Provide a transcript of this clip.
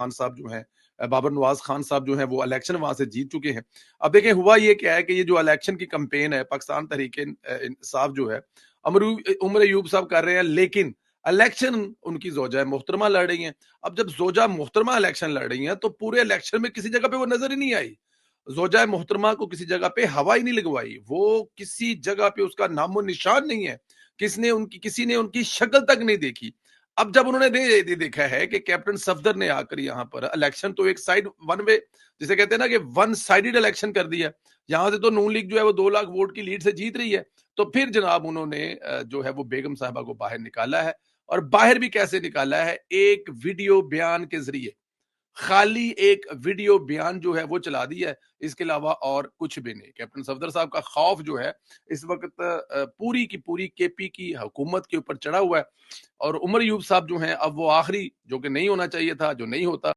خان صاحب جو ہیں بابر نواز خان صاحب جو ہیں وہ الیکشن وہاں سے جیت چکے ہیں. اب دیکھیں ہوا یہ کیا ہے کہ یہ جو الیکشن کی کمپین ہے پاکستان تحریک انصاف جو ہے عمر ایوب صاحب کر رہے ہیں, لیکن الیکشن ان کی زوجہ محترمہ لڑ رہی ہیں. اب جب زوجہ محترمہ الیکشن لڑ رہی ہیں تو پورے الیکشن میں کسی جگہ پہ وہ نظر ہی نہیں آئی. زوجہ محترمہ کو کسی جگہ پہ ہوا ہی نہیں لگوائی, وہ کسی جگہ پہ اس کا نام و نشان نہیں ہے, کسی نے ان کی شکل تک نہیں دیکھی. اب جب انہوں نے دیکھا ہے کہ کیپٹن صفدر نے آ کر یہاں پر الیکشن تو ایک سائڈ ون وے جسے کہتے ہیں نا کہ ون سائیڈڈ الیکشن کر دیا, یہاں سے تو نون لیگ جو ہے وہ 2 لاکھ ووٹ کی لیڈ سے جیت رہی ہے, تو پھر جناب انہوں نے جو ہے وہ بیگم صاحبہ کو باہر نکالا ہے. اور باہر بھی کیسے نکالا ہے؟ ایک ویڈیو بیان کے ذریعے, خالی ایک ویڈیو بیان جو ہے وہ چلا دیا ہے, اس کے علاوہ اور کچھ بھی نہیں. کیپٹن صفدر صاحب کا خوف جو ہے اس وقت پوری کی پوری کے پی کی حکومت کے اوپر چڑھا ہوا ہے, اور عمر ایوب صاحب جو ہیں اب وہ آخری جو کہ نہیں ہونا چاہیے تھا, جو نہیں ہوتا,